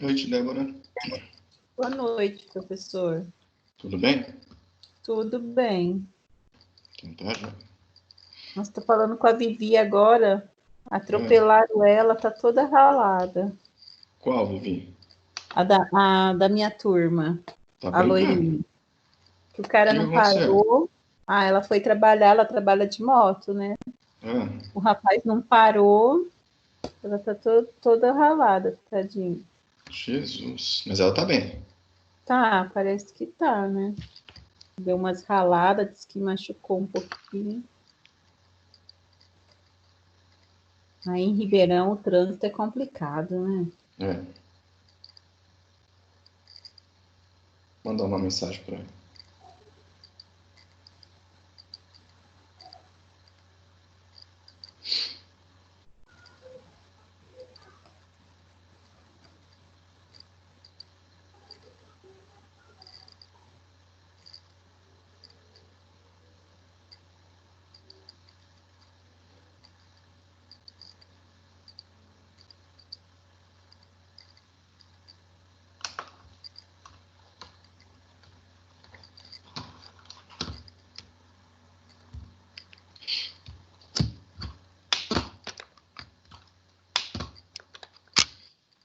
noite, Débora. Boa noite, professor. Tudo bem? Tudo bem. Então tá, já. Nós estou falando com a Vivi agora. Atropelaram ela, tá toda ralada. Qual, Vivi? A da minha turma, Tá a brincando? loirinha. Que o cara O que não aconteceu? parou. Ela foi trabalhar, ela trabalha de moto, né? Ah, O rapaz não parou. Ela tá toda ralada, tadinha. Jesus. Mas ela tá bem. Tá, parece que tá, né? Deu umas raladas, disse que machucou um pouquinho. Aí em Ribeirão o trânsito é complicado, né? É. Mandar uma mensagem pra ela.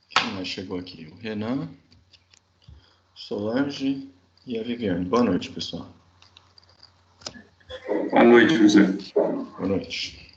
Quem mais chegou aqui? O Renan, Solange e a Viviane. Boa noite, pessoal. Boa noite, José. Boa noite.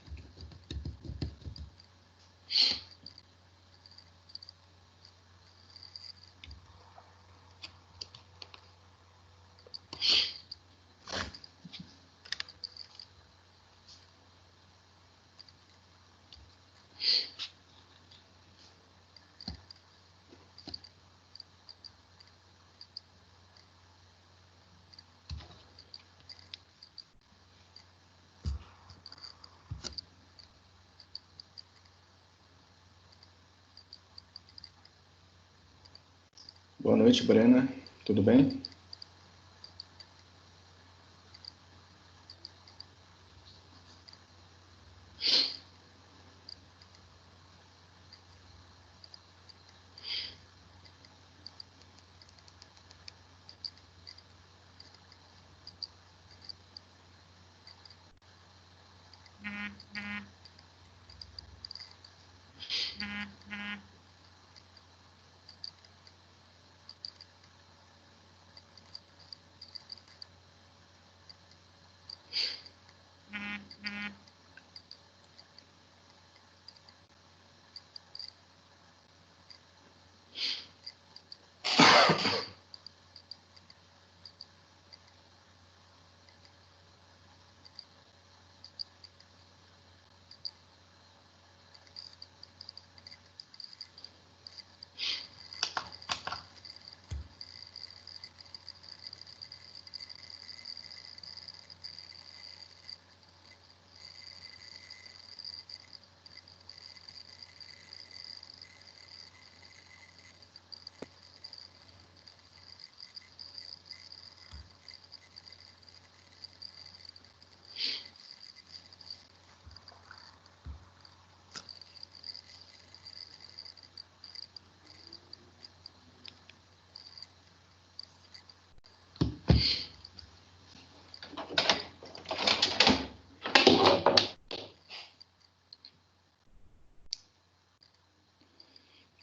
Boa noite, Brena. Tudo bem?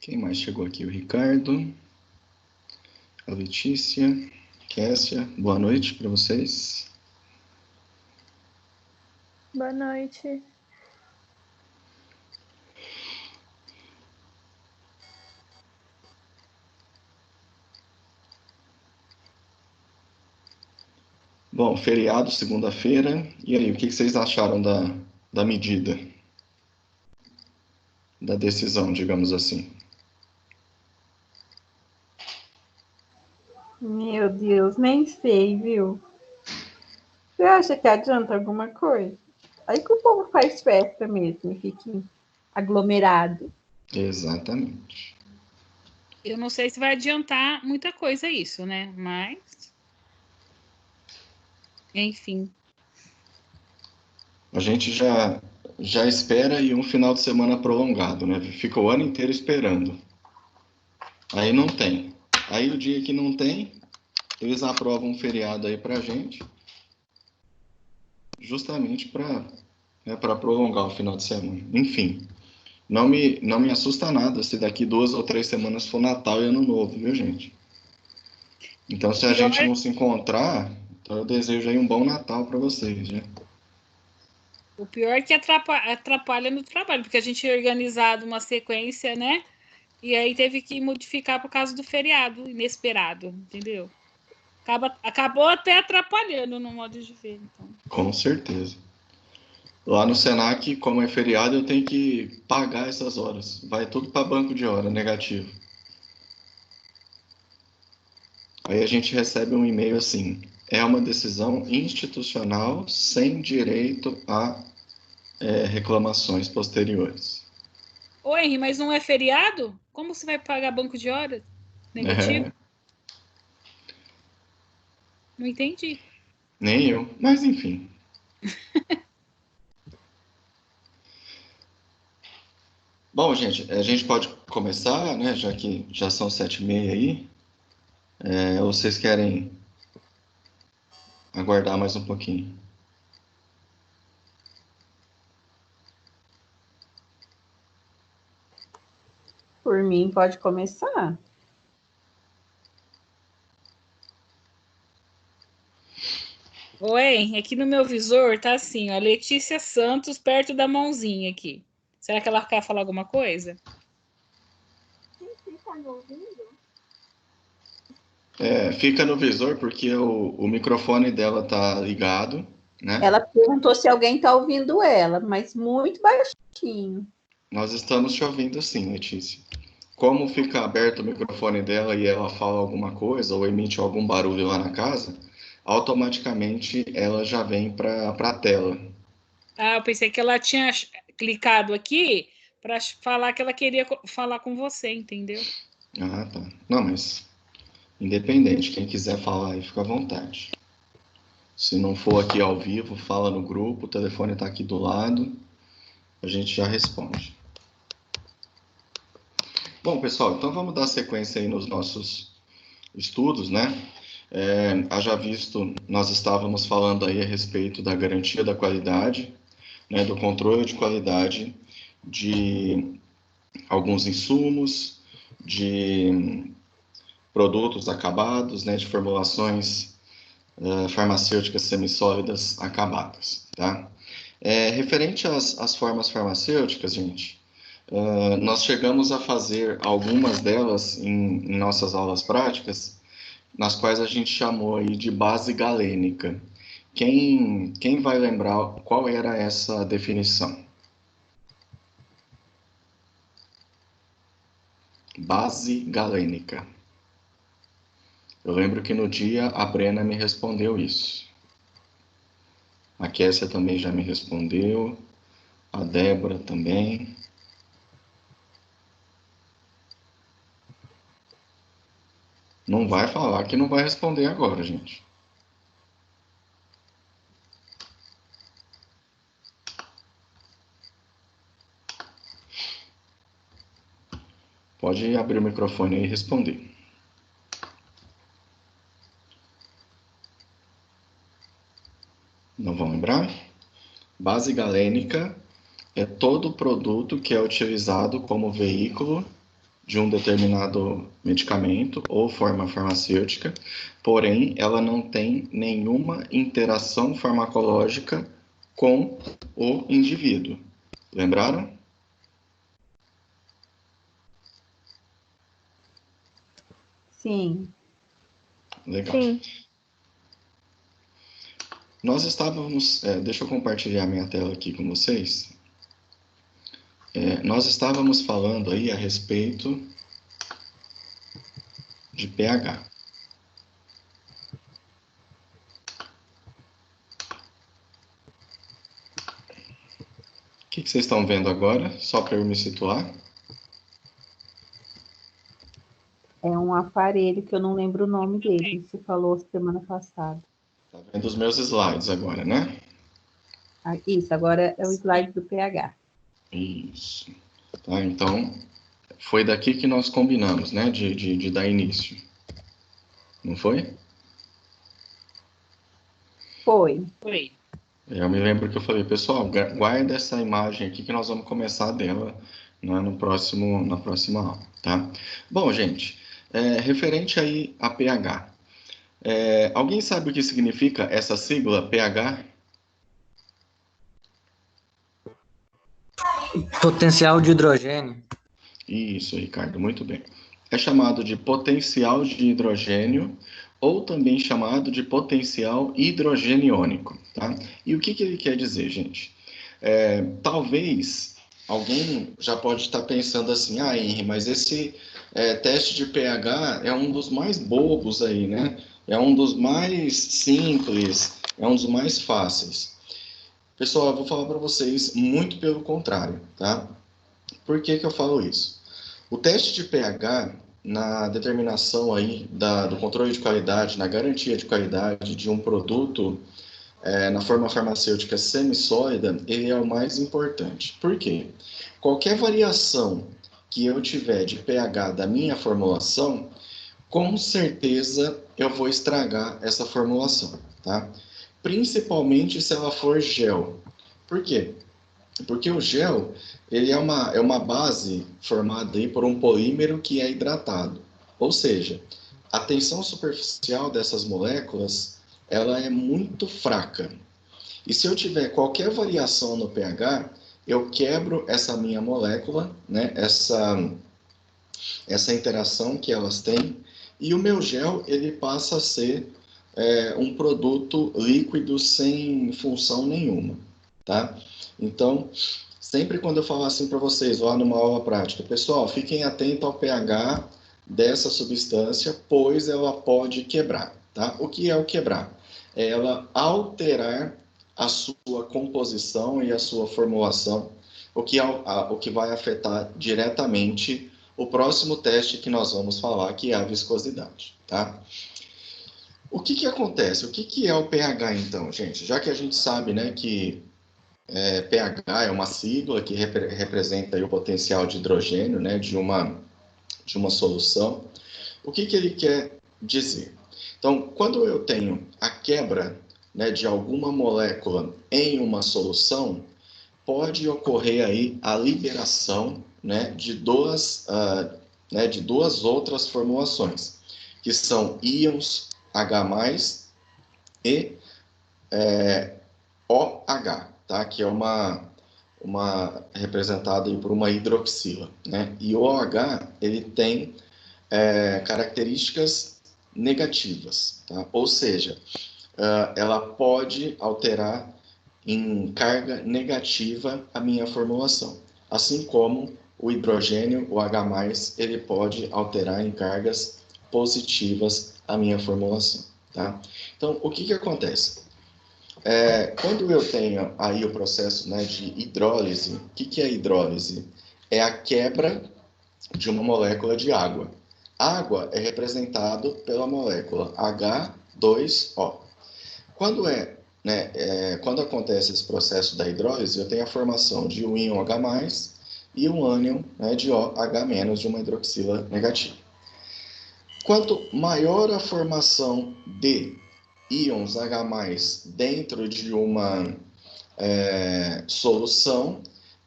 Quem mais chegou aqui? O Ricardo, a Letícia, Kessia. Boa noite para vocês. Boa noite. Bom, feriado, segunda-feira. E aí, o que vocês acharam da medida? Da decisão, digamos assim. Meu Deus, nem sei, viu? Você acha que adianta alguma coisa? Aí que o povo faz festa mesmo e fica aglomerado. Exatamente. Eu não sei se vai adiantar muita coisa isso, né? Mas, enfim. A gente já espera aí um final de semana prolongado, né? Fica o ano inteiro esperando. Aí não tem. Aí o dia que não tem, eles aprovam um feriado aí pra gente, justamente para prolongar o final de semana. Enfim, não me assusta nada se daqui 2 ou 3 semanas for Natal e Ano Novo, viu, gente? Então, se a Pior, gente não se encontrar, então eu desejo aí um bom Natal para vocês, né? o pior é que atrapalha no trabalho, porque a gente tinha organizado uma sequência, né? E aí teve que modificar por causa do feriado inesperado, entendeu? Acabou até atrapalhando no modo de ver. Então. Com certeza. Lá no Senac, como é feriado, eu tenho que pagar essas horas. Vai tudo para banco de hora, negativo. Aí a gente recebe um e-mail assim: é uma decisão institucional sem direito a reclamações posteriores. Ô, Henry, mas não é feriado? Como você vai pagar banco de horas negativo? É, Não entendi. nem eu, mas enfim. Bom, gente, a gente pode começar, né? Já que já são 7h30 aí. Ou vocês querem aguardar mais um pouquinho? Por mim, pode começar. Ô, Henry, aqui no meu visor tá assim, ó, Letícia Santos perto da mãozinha aqui. Será que ela quer falar alguma coisa? Fica no visor porque o microfone dela tá ligado, né? Ela perguntou se alguém está ouvindo ela, mas muito baixinho. Nós estamos te ouvindo sim, Letícia. Como fica aberto o microfone dela e ela fala alguma coisa ou emite algum barulho lá na casa, automaticamente ela já vem para a tela. Ah, eu pensei que ela tinha clicado aqui para falar que ela queria falar com você, entendeu? Ah, tá. Não, mas independente, quem quiser falar aí, fica à vontade. Se não for aqui ao vivo, fala no grupo, o telefone está aqui do lado, a gente já responde. Bom, pessoal, então vamos dar sequência aí nos nossos estudos, né? Haja visto, nós estávamos falando aí a respeito da garantia da qualidade, né, do controle de qualidade de alguns insumos, de produtos acabados, né, de formulações farmacêuticas semissólidas acabadas, tá? Referente às formas farmacêuticas, gente, nós chegamos a fazer algumas delas em nossas aulas práticas, nas quais a gente chamou aí de base galênica. Quem vai lembrar qual era essa definição? Base galênica. Eu lembro que no dia a Brena me respondeu isso. A Kessia também já me respondeu. A Débora também. Não vai falar que não vai responder agora, gente. Pode abrir o microfone aí e responder. Não vão lembrar? Base galênica é todo produto que é utilizado como veículo de um determinado medicamento ou forma farmacêutica, porém ela não tem nenhuma interação farmacológica com o indivíduo. Lembraram? Sim. Legal. Sim. Nós estávamos, deixa eu compartilhar minha tela aqui com vocês. Nós estávamos falando aí a respeito de pH. O que vocês estão vendo agora? Só para eu me situar. É um aparelho que eu não lembro o nome dele. Você falou semana passada. Tá vendo os meus slides agora, né? Isso, agora é o slide do pH. Isso. Tá, então, Foi daqui que nós combinamos, né, de dar início. Não foi? Foi. Foi. Eu me lembro que eu falei, pessoal, guarda essa imagem aqui que nós vamos começar dela, né, na próxima aula, tá? Bom, gente, referente aí a pH. Alguém sabe o que significa essa sigla pH? Potencial de hidrogênio. Isso, Ricardo, muito bem. É chamado de potencial de hidrogênio ou também chamado de potencial hidrogeniônico, tá? E o que ele quer dizer, gente? Talvez alguém já pode estar pensando assim, Henry, mas esse teste de pH é um dos mais bobos aí, né? É um dos mais simples, é um dos mais fáceis. Pessoal, eu vou falar para vocês muito pelo contrário, tá? Por que eu falo isso? O teste de pH, na determinação aí do controle de qualidade, na garantia de qualidade de um produto na forma farmacêutica semissólida, ele é o mais importante. Por quê? Qualquer variação que eu tiver de pH da minha formulação, com certeza eu vou estragar essa formulação, tá? Principalmente se ela for gel. Por quê? Porque o gel, ele é uma base formada aí por um polímero que é hidratado. Ou seja, a tensão superficial dessas moléculas, ela é muito fraca. E se eu tiver qualquer variação no pH, eu quebro essa minha molécula, né? Essa interação que elas têm, e o meu gel, ele passa a ser um produto líquido sem função nenhuma, tá? Então, sempre quando eu falar assim para vocês, lá numa aula prática, pessoal, fiquem atentos ao pH dessa substância, pois ela pode quebrar, tá? O que é o quebrar? É ela alterar a sua composição e a sua formulação, o que vai afetar diretamente o próximo teste que nós vamos falar, que é a viscosidade, tá? O que acontece? O que é o pH, então, gente? Já que a gente sabe, né, que pH é uma sigla que representa aí o potencial de hidrogênio, né, de uma solução, o que ele quer dizer? Então, quando eu tenho a quebra, né, de alguma molécula em uma solução, pode ocorrer aí a liberação, né, de duas outras formulações, que são íons H+, e OH, tá? Que é uma representada aí por uma hidroxila, né? E o OH, ele tem características negativas, tá? Ou seja, ela pode alterar em carga negativa a minha formulação, assim como o hidrogênio, o H+, ele pode alterar em cargas positivas a minha formulação, tá? Então, o que acontece? Quando eu tenho aí o processo, né, de hidrólise, o que é hidrólise? É a quebra de uma molécula de água. Água é representado pela molécula H2O. Quando acontece esse processo da hidrólise, eu tenho a formação de um íon H+, e um ânion, né, de OH- de uma hidroxila negativa. Quanto maior a formação de íons H+ dentro de uma solução,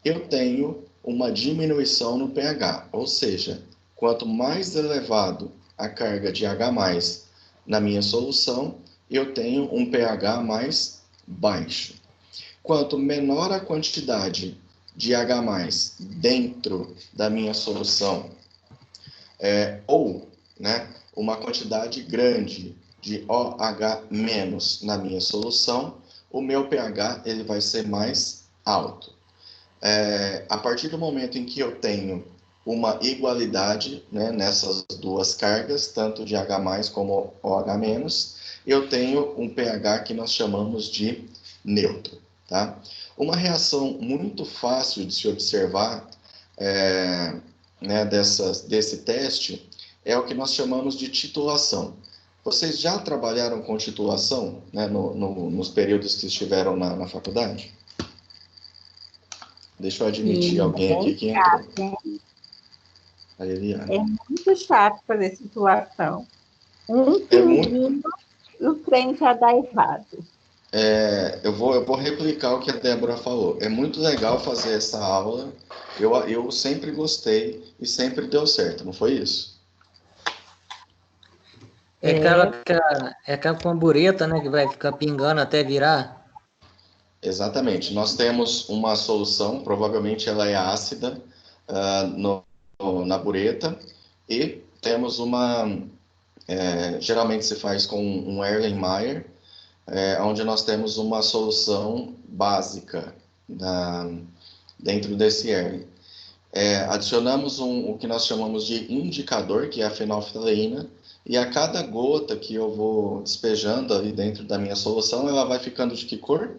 eu tenho uma diminuição no pH, ou seja, quanto mais elevado a carga de H+ na minha solução, eu tenho um pH mais baixo. Quanto menor a quantidade de H+ dentro da minha solução, ou, né, uma quantidade grande de OH- na minha solução, o meu pH ele vai ser mais alto. A partir do momento em que eu tenho uma igualdade, né, nessas duas cargas, tanto de H+ como OH-, eu tenho um pH que nós chamamos de neutro, tá? Uma reação muito fácil de se observar né, desse teste é o que nós chamamos de titulação. Vocês já trabalharam com titulação, né, nos períodos que estiveram na faculdade? Deixa eu admitir alguém aqui que entrou. A Eliane. É muito chato fazer situação. Um É muito. pinguinho, o trem já dá errado. Eu vou replicar o que a Débora falou. É muito legal fazer essa aula. Eu sempre gostei e sempre deu certo, não foi isso? É aquela com a bureta, né? Que vai ficar pingando até virar. Exatamente. Nós temos uma solução, provavelmente ela é ácida, na bureta, e temos geralmente se faz com um Erlenmeyer, onde nós temos uma solução básica dentro desse Erlen. Adicionamos o que nós chamamos de indicador, que é a fenolftaleína, e a cada gota que eu vou despejando ali dentro da minha solução, ela vai ficando de que cor?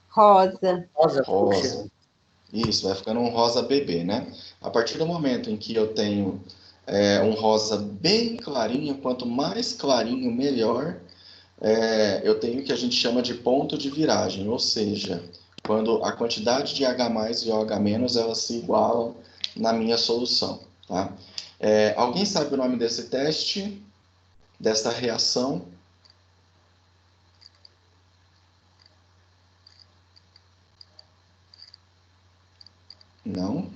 Rosa. Rosa. Isso, vai ficando um rosa bebê, né? A partir do momento em que eu tenho um rosa bem clarinho, quanto mais clarinho, melhor, eu tenho o que a gente chama de ponto de viragem, ou seja, quando a quantidade de H+ e OH- elas se igualam na minha solução, tá? Alguém sabe o nome desse teste, dessa reação? Não?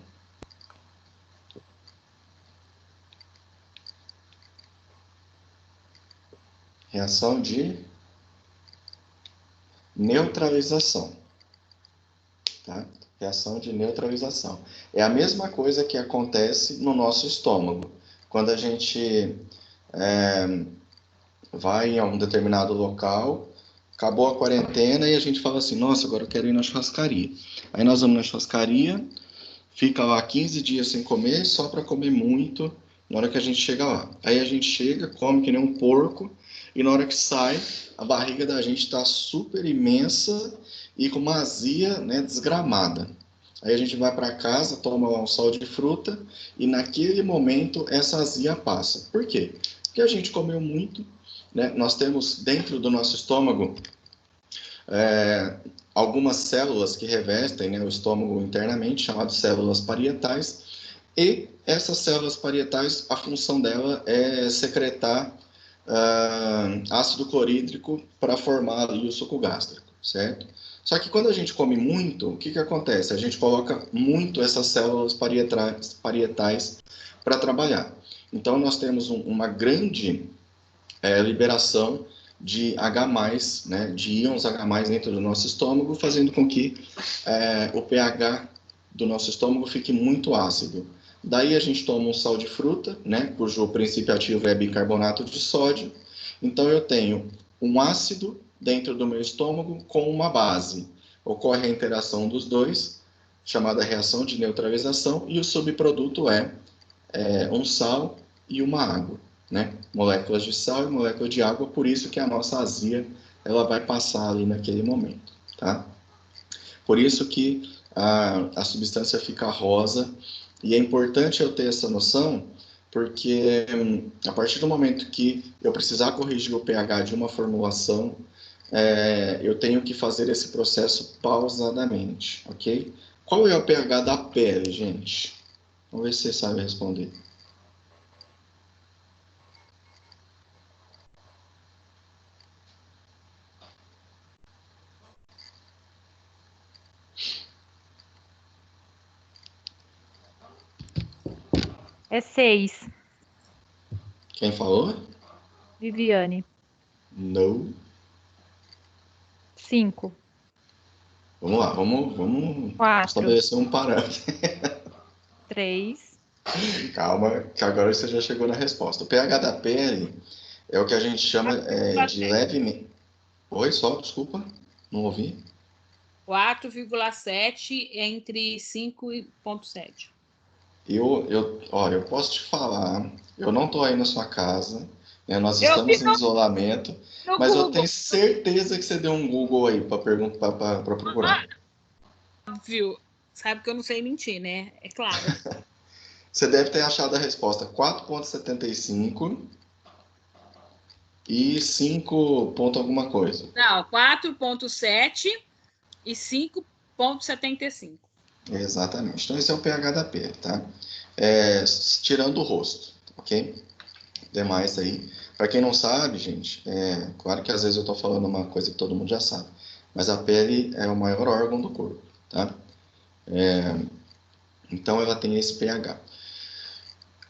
Reação de neutralização, tá? Reação de neutralização. É a mesma coisa que acontece no nosso estômago. Quando a gente vai a um determinado local, acabou a quarentena e a gente fala assim, nossa, agora eu quero ir na churrascaria. Aí nós vamos na churrascaria, fica lá 15 dias sem comer, só para comer muito na hora que a gente chega lá. Aí a gente chega, come que nem um porco, e na hora que sai, a barriga da gente está super imensa e com uma azia, né, desgramada. Aí a gente vai para casa, toma lá um sal de fruta, e naquele momento essa azia passa. Por quê? Porque a gente comeu muito, né? Nós temos dentro do nosso estômago algumas células que revestem, né, o estômago internamente, chamadas células parietais, e essas células parietais, a função dela é secretar ácido clorídrico para formar ali o suco gástrico, certo? Só que quando a gente come muito, o que, que acontece? A gente coloca muito essas células parietais para trabalhar. Então, nós temos uma grande liberação de H+, né, de íons H+, dentro do nosso estômago, fazendo com que o pH do nosso estômago fique muito ácido. Daí a gente toma um sal de fruta, né, cujo princípio ativo é bicarbonato de sódio. Então eu tenho um ácido dentro do meu estômago com uma base. Ocorre a interação dos dois, chamada reação de neutralização, e o subproduto é um sal e uma água, né? Moléculas de sal e molécula de água, por isso que a nossa azia ela vai passar ali naquele momento, tá? Por isso que a substância fica rosa, e é importante eu ter essa noção, porque a partir do momento que eu precisar corrigir o pH de uma formulação, eu tenho que fazer esse processo pausadamente, ok? Qual é o pH da pele, gente? Vamos ver se você sabe responder. É 6, Quem falou? Viviane. No. 5, Vamos lá, vamos 4, estabelecer um parâmetro. 3, Calma, que agora você já chegou na resposta. O pH da pele é o que a gente chama de levemente... Oi, só, desculpa, não ouvi. 4,7 entre 5,7. Olha, eu posso te falar, eu não estou aí na sua casa, né, nós Eu vi estamos em isolamento, no mas eu Google, tenho certeza que você deu um Google aí para procurar. viu? Sabe que eu não sei mentir, né? É claro. Você deve ter achado a resposta 4,75 e 5 ponto alguma coisa. Não, 4,7 e 5,75. Exatamente. Então, esse é o pH da pele, tá? Tirando o rosto, ok? Demais aí. Para quem não sabe, gente, claro que às vezes eu estou falando uma coisa que todo mundo já sabe, mas a pele é o maior órgão do corpo, tá? Então, ela tem esse pH.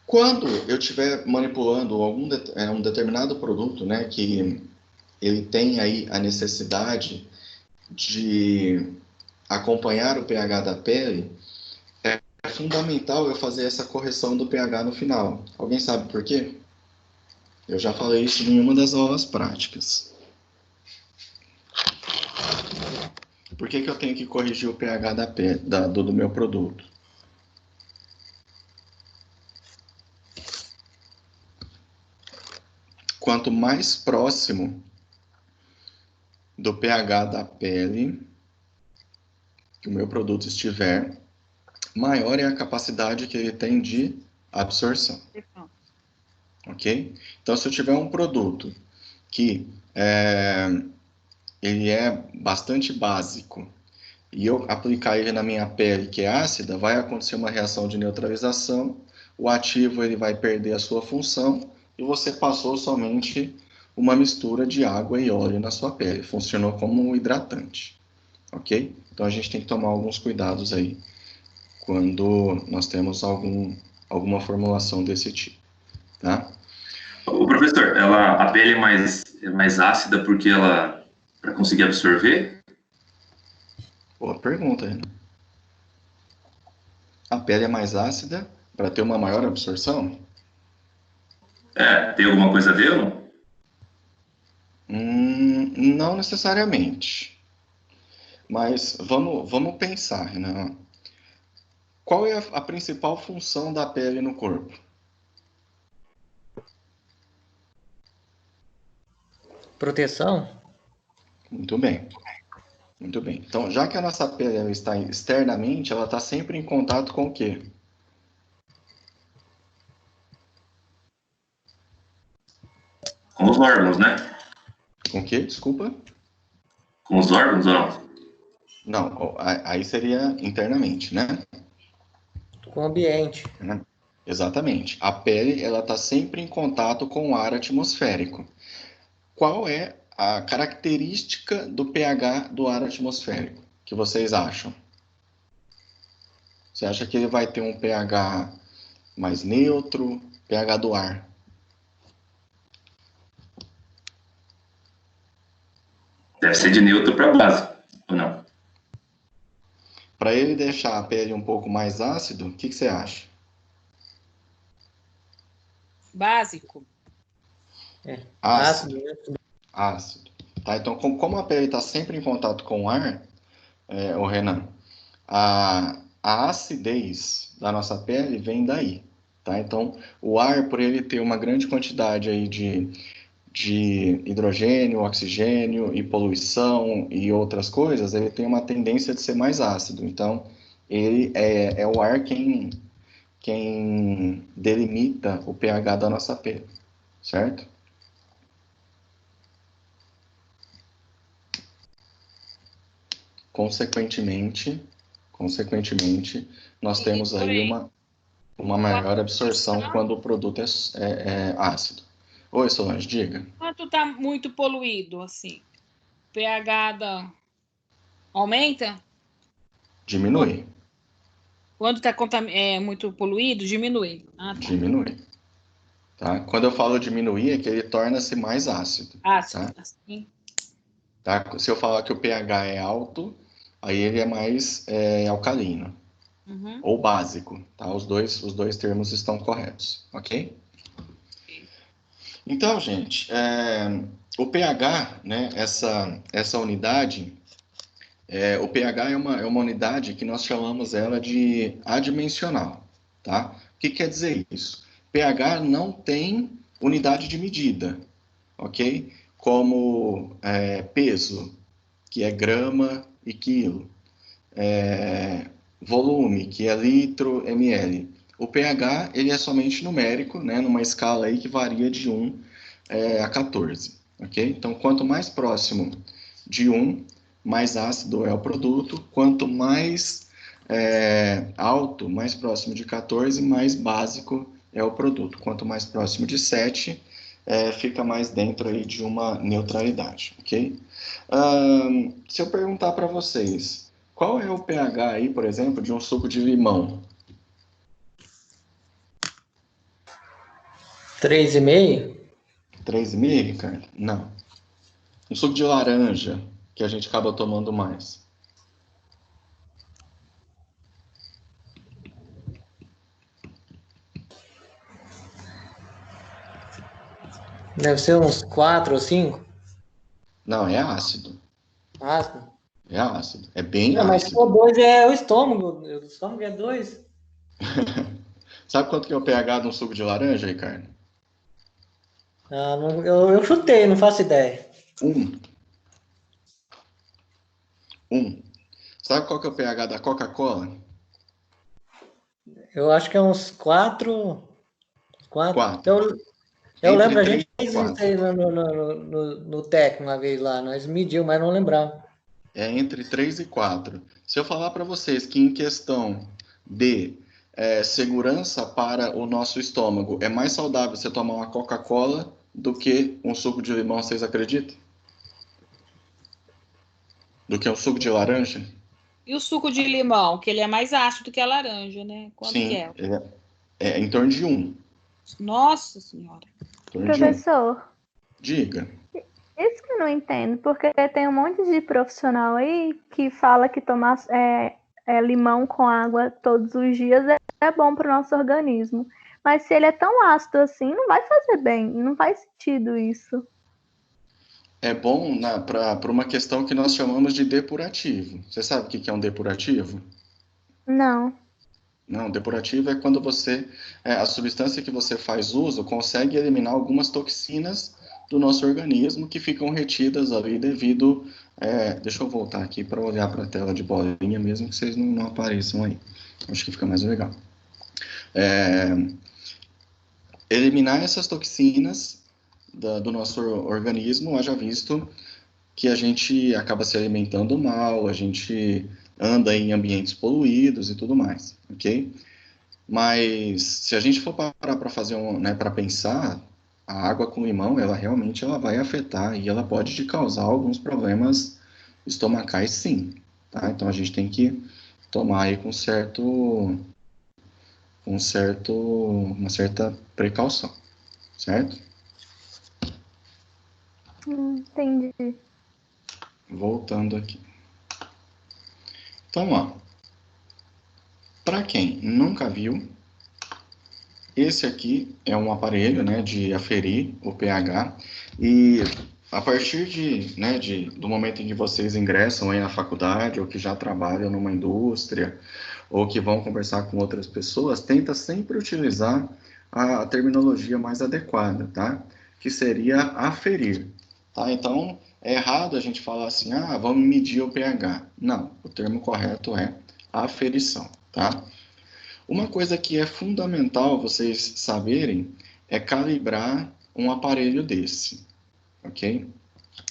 Quando eu estiver manipulando um determinado produto, né, que ele tem aí a necessidade de acompanhar o pH da pele, é fundamental eu fazer essa correção do pH no final. Alguém sabe por quê? Eu já falei isso em uma das aulas práticas. Por que eu tenho que corrigir o pH da pele, do meu produto? Quanto mais próximo do pH da pele que o meu produto estiver, maior é a capacidade que ele tem de absorção. Ok? Então, se eu tiver um produto que ele é bastante básico e eu aplicar ele na minha pele que é ácida, vai acontecer uma reação de neutralização, o ativo ele vai perder a sua função e você passou somente uma mistura de água e óleo na sua pele. Funcionou como um hidratante, ok? Então a gente tem que tomar alguns cuidados aí quando nós temos alguma formulação desse tipo, tá? O professor, a pele é mais ácida porque ela, para conseguir absorver? Boa pergunta, Renan. A pele é mais ácida para ter uma maior absorção? Tem alguma coisa a ver ou não? Não necessariamente. Mas vamos pensar, Renan. Qual é a principal função da pele no corpo? Proteção? Muito bem. Muito bem. Então, já que a nossa pele ela está externamente, ela está sempre em contato com o quê? Com os órgãos, né? Com o quê? Desculpa? Com os órgãos ou não? Não, aí seria internamente, né? Com o ambiente. Exatamente. A pele ela está sempre em contato com o ar atmosférico. Qual é a característica do pH do ar atmosférico que vocês acham? Você acha que ele vai ter um pH mais neutro, pH do ar? Deve ser de neutro para básico, ou não? Para ele deixar a pele um pouco mais ácido, o que você acha? Básico. Ácido. Ácido. Ácido. Tá? Então, como a pele está sempre em contato com o ar, o Renan, a acidez da nossa pele vem daí. Tá? Então, o ar, por ele ter uma grande quantidade aí de hidrogênio, oxigênio e poluição e outras coisas, ele tem uma tendência de ser mais ácido. Então, ele é o ar quem delimita o pH da nossa pele, certo? Consequentemente, nós temos aí uma maior absorção quando o produto é ácido. Oi, Solange, diga. Quanto está muito poluído, assim, pH aumenta? Diminui. Quando está muito poluído, diminui. Ah, tá. Diminui. Tá? Quando eu falo diminuir, é que ele torna-se mais ácido. Ácido, tá? assim. Tá? Se eu falar que o pH é alto, aí ele é mais alcalino. Uhum. Ou básico. Tá? Os dois termos estão corretos. Ok? Então, gente, o pH, né, essa unidade, o pH é uma unidade que nós chamamos ela de adimensional. Tá? O que quer dizer isso? pH não tem unidade de medida, ok? Como peso, que é grama e quilo, volume, que é litro, ml. O pH ele é somente numérico, né, numa escala aí que varia de 1 a 14, ok? Então, quanto mais próximo de 1, mais ácido é o produto, quanto mais alto, mais próximo de 14, mais básico é o produto. Quanto mais próximo de 7, fica mais dentro aí de uma neutralidade, ok? Se eu perguntar para vocês, qual é o pH aí, por exemplo, de um suco de limão? 3,5? 3,5, Ricardo? Não. Um suco de laranja, que a gente acaba tomando mais. Deve ser uns 4 ou 5? Não, é ácido. Ácido. É ácido. É bem Mas se ácido. for 2 é o estômago. O estômago é 2. Sabe quanto que é o pH de um suco de laranja, Ricardo? Eu chutei, não faço ideia. 1. 1. Sabe qual que é o pH da Coca-Cola? Eu acho que é uns 4. 4. Eu Entre lembro, a 3 gente e fez isso 4. aí no TEC uma vez lá. Nós mediu, mas não lembrava. É entre 3 e 4. Se eu falar para vocês que em questão de segurança para o nosso estômago, é mais saudável você tomar uma Coca-Cola do que um suco de limão, vocês acreditam? Do que um suco de laranja? E o suco de limão, que ele é mais ácido que a laranja, né? Quanto que Sim, é? é em torno de 1. Nossa Senhora. Em torno de 1. Professor, Diga. isso que eu não entendo, porque tem um monte de profissional aí que fala que tomar limão com água todos os dias é bom para o nosso organismo. Mas se ele é tão ácido assim, não vai fazer bem, não faz sentido isso. É bom para uma questão que nós chamamos de depurativo. Você sabe o que é um depurativo? Não. Não, depurativo é quando a substância que você faz uso consegue eliminar algumas toxinas do nosso organismo que ficam retidas ali devido. Deixa eu voltar aqui para olhar para a tela de bolinha, mesmo que vocês não apareçam aí. Acho que fica mais legal. Eliminar essas toxinas do nosso organismo, haja visto que a gente acaba se alimentando mal, a gente anda em ambientes poluídos e tudo mais, ok? Mas se a gente for parar para fazer para pensar, a água com limão, ela realmente vai afetar e ela pode te causar alguns problemas estomacais, sim, tá? Então a gente tem que tomar aí com uma certa precaução, certo? Entendi. Voltando aqui. Então, ó, para quem nunca viu, esse aqui é um aparelho, né, de aferir o pH e a partir do momento em que vocês ingressam aí na faculdade ou que já trabalham numa indústria ou que vão conversar com outras pessoas, tenta sempre utilizar a terminologia mais adequada, tá? Que seria aferir, tá? Então, é errado a gente falar assim, vamos medir o pH. Não, o termo correto é aferição, tá? Uma coisa que é fundamental vocês saberem é calibrar um aparelho desse, ok?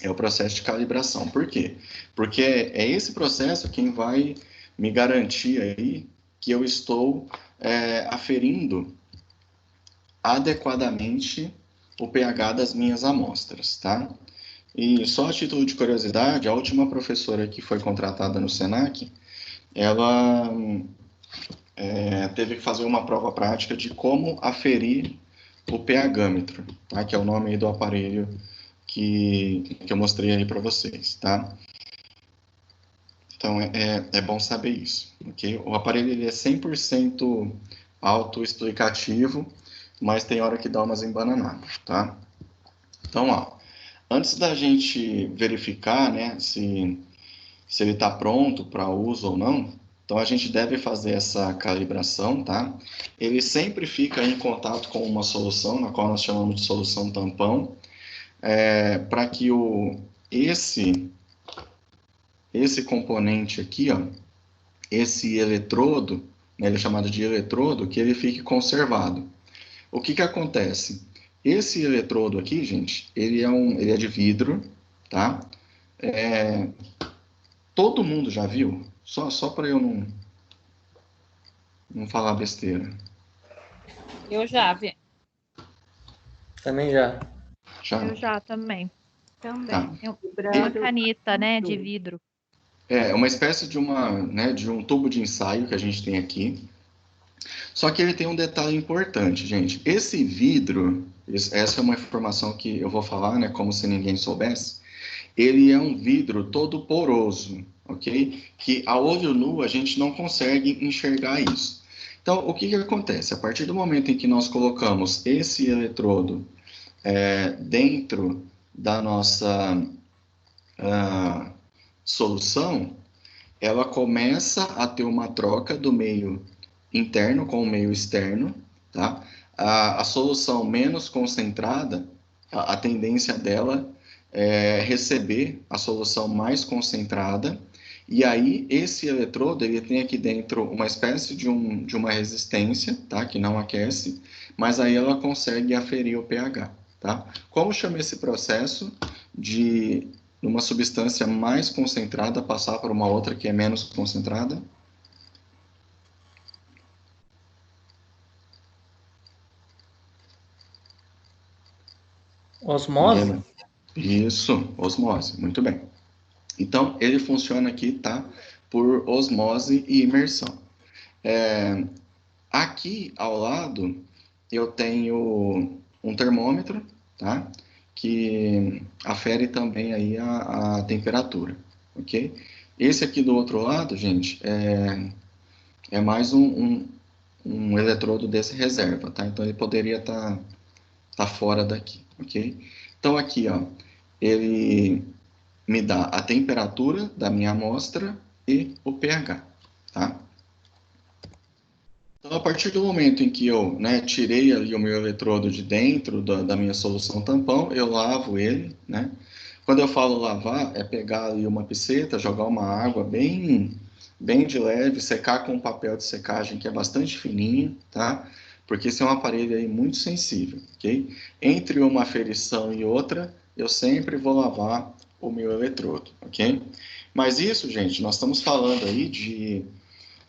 É o processo de calibração. Por quê? Porque é esse processo quem vai me garantir aí que eu estou aferindo adequadamente o pH das minhas amostras, tá? E só a título de curiosidade, a última professora que foi contratada no Senac, ela teve que fazer uma prova prática de como aferir o pH-metro, tá? Que é o nome aí do aparelho que eu mostrei aí para vocês, tá? Então, é bom saber isso, ok? O aparelho ele é 100% autoexplicativo, mas tem hora que dá umas embananadas, tá? Então, ó, antes da gente verificar, né, se ele está pronto para uso ou não, então a gente deve fazer essa calibração, tá? Ele sempre fica em contato com uma solução, na qual nós chamamos de solução tampão, para que esse componente aqui, ó, esse eletrodo, né, ele é chamado de eletrodo, que ele fique conservado. O que acontece? Esse eletrodo aqui, gente, ele é de vidro, tá? Todo mundo já viu? Só para eu Não falar besteira. Eu já vi. Também já. Já? Eu já também. Também. Tá. É uma Vibrando. caneta, né, de vidro. É uma espécie de de um tubo de ensaio que a gente tem aqui. Só que ele tem um detalhe importante, gente. Esse vidro, essa é uma informação que eu vou falar, né, como se ninguém soubesse. Ele é um vidro todo poroso, ok? Que a olho nu a gente não consegue enxergar isso. Então, o que acontece? A partir do momento em que nós colocamos esse eletrodo dentro da nossa solução, ela começa a ter uma troca do meio interno com o meio externo, tá? A solução menos concentrada, a tendência dela é receber a solução mais concentrada, e aí esse eletrodo, ele tem aqui dentro uma espécie de uma resistência, tá? Que não aquece, mas aí ela consegue aferir o pH, tá? Como chama esse processo de uma substância mais concentrada passar para uma outra que é menos concentrada? Osmose? Isso, osmose, muito bem. Então, ele funciona aqui, tá? Por osmose e imersão. Aqui ao lado, eu tenho um termômetro, tá? Que afere também aí a temperatura, ok? Esse aqui do outro lado, gente, é mais um eletrodo desse reserva, tá? Então, ele poderia tá fora daqui, ok? Então, aqui, ó, ele me dá a temperatura da minha amostra e o pH, tá? Então, a partir do momento em que eu, né, tirei ali o meu eletrodo de dentro da minha solução tampão, eu lavo ele, né? Quando eu falo lavar, é pegar ali uma piceta, jogar uma água bem de leve, secar com um papel de secagem que é bastante fininho, tá? Porque esse é um aparelho aí muito sensível, ok? Entre uma aferição e outra, eu sempre vou lavar o meu eletrodo, ok? Mas isso, gente, nós estamos falando aí de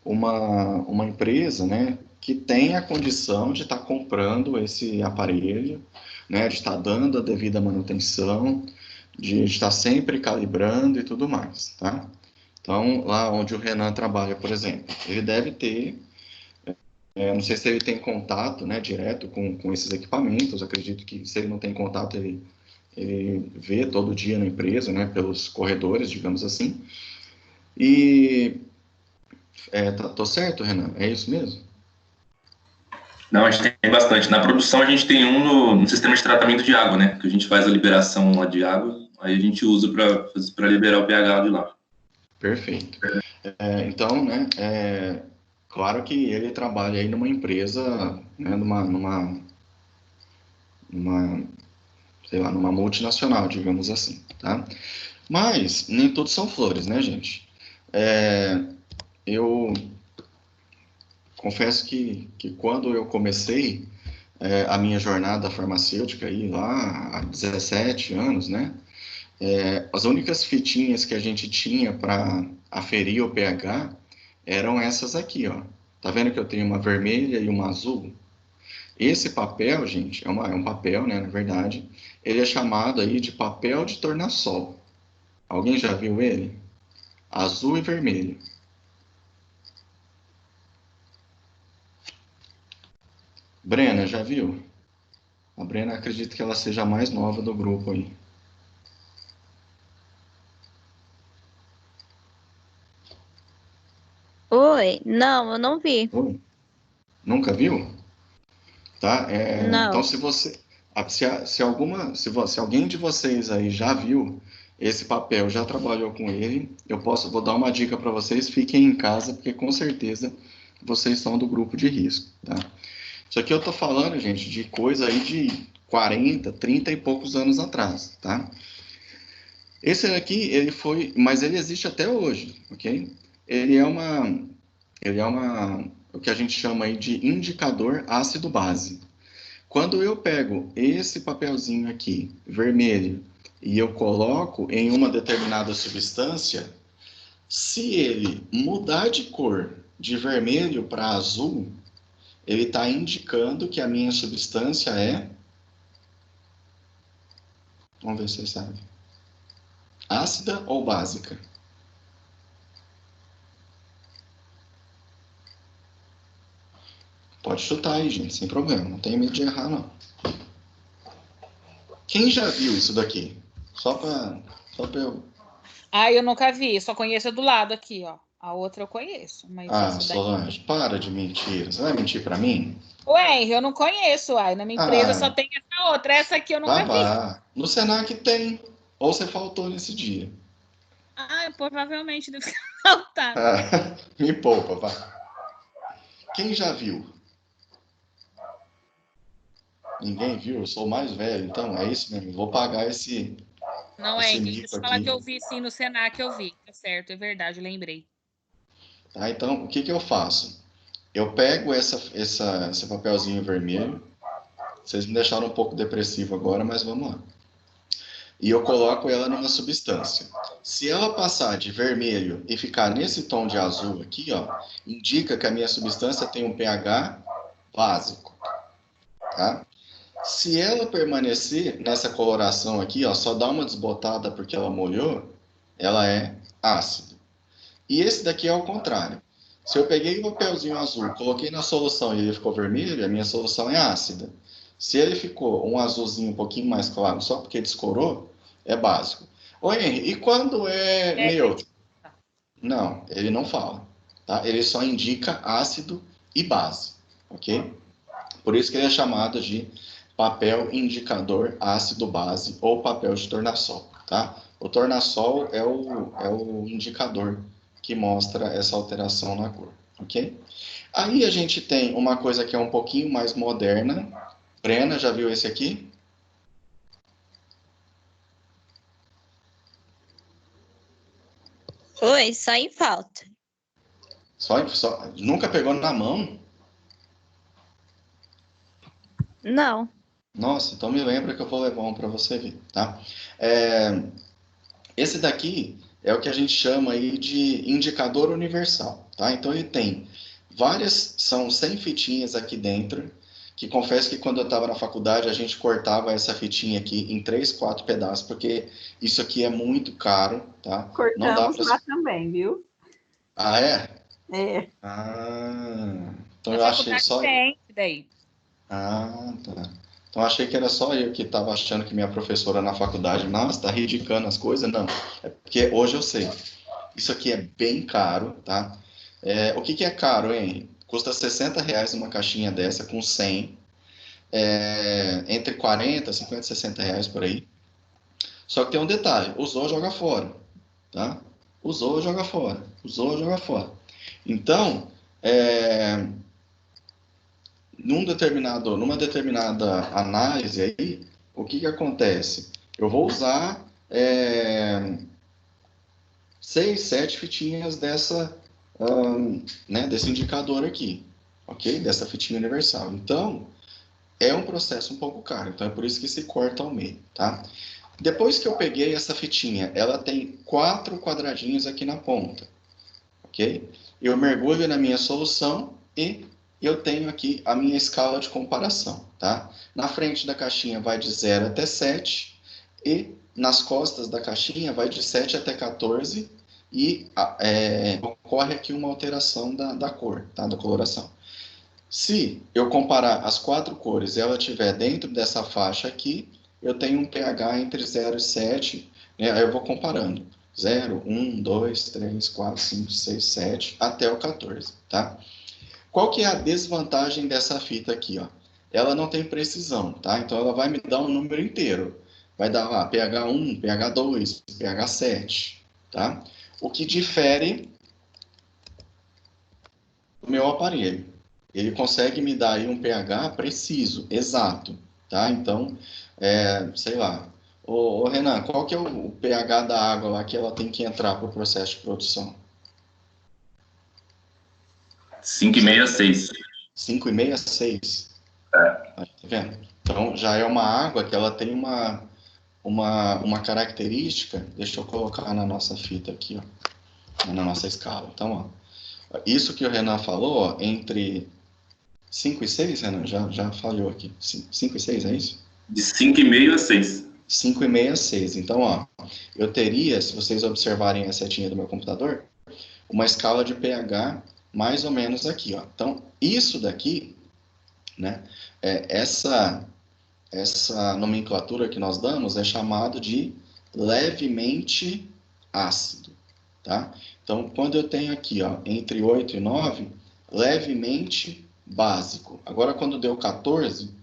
uma empresa, né, que tem a condição de estar comprando esse aparelho, né, de estar dando a devida manutenção, de estar sempre calibrando e tudo mais, tá? Então, lá onde o Renan trabalha, por exemplo, ele deve ter, não sei se ele tem contato, né, direto com esses equipamentos, acredito que se ele não tem contato, ele vê todo dia na empresa, né, pelos corredores, digamos assim. E tô certo, Renan? É isso mesmo? Não, a gente tem bastante. Na produção a gente tem um no sistema de tratamento de água, né? Que a gente faz a liberação lá de água, aí a gente usa para liberar o pH de lá. Perfeito. Então, né, claro que ele trabalha aí numa empresa, né, sei lá, numa multinacional, digamos assim, tá? Mas nem tudo são flores, né, gente? Eu confesso que quando eu comecei a minha jornada farmacêutica aí lá há 17 anos, né? As únicas fitinhas que a gente tinha para aferir o pH eram essas aqui, ó. Tá vendo que eu tenho uma vermelha e uma azul? Esse papel, gente, é um papel, né, na verdade, ele é chamado aí de papel de tornassol. Alguém já viu ele? Azul e vermelho. Brena, já viu? A Brena, acredito que ela seja a mais nova do grupo aí. Oi, não, eu não vi. Oi? Nunca viu? Tá? Então, Não. se alguém de vocês aí já viu esse papel, já trabalhou com ele, vou dar uma dica para vocês, fiquem em casa, porque com certeza vocês são do grupo de risco, tá? Isso aqui eu tô falando, gente, de coisa aí de 40, 30 e poucos anos atrás, tá? Esse aqui, mas ele existe até hoje, ok? O que a gente chama aí de indicador ácido-base. Quando eu pego esse papelzinho aqui, vermelho, e eu coloco em uma determinada substância, se ele mudar de cor de vermelho para azul, ele está indicando que a minha substância é... Vamos ver se você sabe. Ácida ou básica? Pode chutar aí, gente, sem problema. Não tem medo de errar, não. Quem já viu isso daqui? Só para eu... Ah, eu nunca vi, só conheço a do lado aqui, ó. A outra eu conheço, mas Ah, essa daí... Solange, para de mentir. Você vai mentir para mim? Ué, eu não conheço, uai. Na minha empresa só tem essa outra. Essa aqui eu nunca vi. Babá. No Senac tem. Ou você faltou nesse dia? Ah, eu provavelmente deve faltar. Me poupa, vá. Quem já viu? Ninguém viu? Eu sou o mais velho, então é isso mesmo. Vou pagar esse Não esse é, mico deixa eu falar aqui. que eu vi sim no Senac, eu vi. Tá certo, é verdade, lembrei. Tá, então, o que que eu faço? Eu pego esse papelzinho vermelho. Vocês me deixaram um pouco depressivo agora, mas vamos lá. E eu coloco ela numa substância. Se ela passar de vermelho e ficar nesse tom de azul aqui, ó, indica que a minha substância tem um pH básico, tá? Se ela permanecer nessa coloração aqui, ó, só dá uma desbotada porque ela molhou, ela é ácida. E esse daqui é ao contrário. Se eu peguei o papelzinho azul, coloquei na solução e ele ficou vermelho, a minha solução é ácida. Se ele ficou um azulzinho um pouquinho mais claro só porque descorou, é básico. Ô Henry, e quando é neutro? Não, ele não fala. Tá? Ele só indica ácido e base. Ok? Por isso que ele é chamado de papel indicador ácido-base ou papel de tornassol. Tá? O tornassol é o indicador que mostra essa alteração na cor. Ok? Aí a gente tem uma coisa que é um pouquinho mais moderna. Brena, já viu esse aqui? Oi, só em falta. Nunca pegou na mão? Não. Nossa, então me lembra que eu vou levar um para você ver, tá? Esse daqui é o que a gente chama aí de indicador universal, tá? Então ele tem são 100 fitinhas aqui dentro, que confesso que quando eu estava na faculdade a gente cortava essa fitinha aqui em 3, 4 pedaços, porque isso aqui é muito caro, tá? Cortamos lá também, viu? Ah, é? É. Ah, então Na eu achei faculdade só... tem, daí. Ah, tá. Então achei que era só eu que estava achando que minha professora na faculdade, nossa, tá ridicando as coisas. Não, é porque hoje eu sei. Isso aqui é bem caro, tá? O que é caro, hein? Custa R$60 uma caixinha dessa com 100. Entre 40, 50, R$60 por aí. Só que tem um detalhe, usou, joga fora, tá? Usou, joga fora. Usou, joga fora. Então, numa determinada análise aí, o que acontece? Eu vou usar 6, 7 fitinhas desse indicador aqui, ok? Dessa fitinha universal. Então, é um processo um pouco caro, então é por isso que se corta ao meio, tá? Depois que eu peguei essa fitinha, ela tem 4 quadradinhos aqui na ponta, ok? Eu mergulho na minha solução e eu tenho aqui a minha escala de comparação, tá? Na frente da caixinha vai de 0 até 7 e nas costas da caixinha vai de 7 até 14 e ocorre aqui uma alteração da cor, tá? Da coloração. Se eu comparar as 4 cores e ela estiver dentro dessa faixa aqui, eu tenho um pH entre 0 e 7, né? Aí eu vou comparando. 0, 1, 2, 3, 4, 5, 6, 7, até o 14, tá? Qual que é a desvantagem dessa fita aqui, ó? Ela não tem precisão, tá? Então ela vai me dar um número inteiro. Vai dar lá pH 1, pH 2, pH 7, tá? O que difere do meu aparelho. Ele consegue me dar aí um pH preciso, exato, tá? Então, sei lá. Ô Renan, qual que é o pH da água lá que ela tem que entrar para o processo de produção? 5,5 a 6. 5,5 a 6. Tá vendo? Então, já é uma água que ela tem uma característica. Deixa eu colocar na nossa fita aqui, ó, na nossa escala. Então, ó, Isso que o Renan falou, ó, entre 5 e 6, Renan, já falhou aqui. 5 e 6, é isso? De 5,5 a 6. 5,5 a 6. Então, ó, eu teria, se vocês observarem a setinha do meu computador, uma escala de pH mais ou menos aqui, ó. Então, isso daqui, né, essa nomenclatura que nós damos é chamado de levemente ácido, tá? Então, quando eu tenho aqui, ó, entre 8 e 9, levemente básico. Agora, quando deu 14,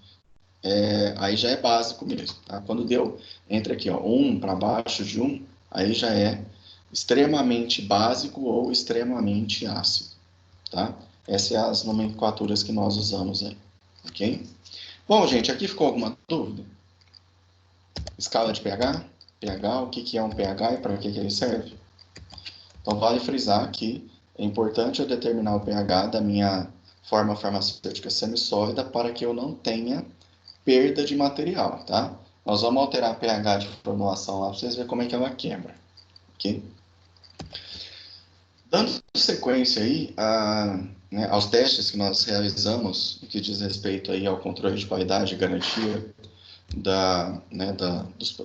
aí já é básico mesmo, tá? Quando deu entre aqui, ó, 1 para baixo de 1, aí já é extremamente básico ou extremamente ácido, tá? Essas são as nomenclaturas que nós usamos aí, ok? Bom, gente, aqui ficou alguma dúvida? Escala de pH? pH, o que é um pH e para que ele serve? Então, vale frisar que é importante eu determinar o pH da minha forma farmacêutica semissólida para que eu não tenha perda de material, tá? Nós vamos alterar a pH de formulação lá para vocês verem como é que ela quebra, ok? Dando sequência aí aos testes que nós realizamos, no que diz respeito aí ao controle de qualidade e garantia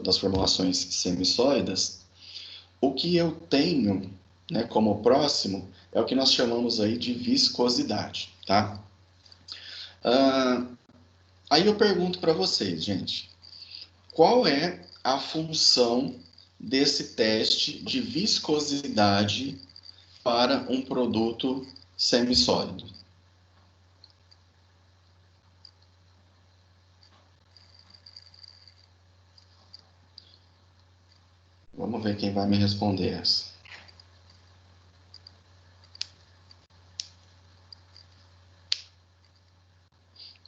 das formulações semissólidas, o que eu tenho, né, como próximo é o que nós chamamos aí de viscosidade, tá? Aí eu pergunto para vocês, gente, qual é a função desse teste de viscosidade para um produto semissólido? Vamos ver quem vai me responder essa.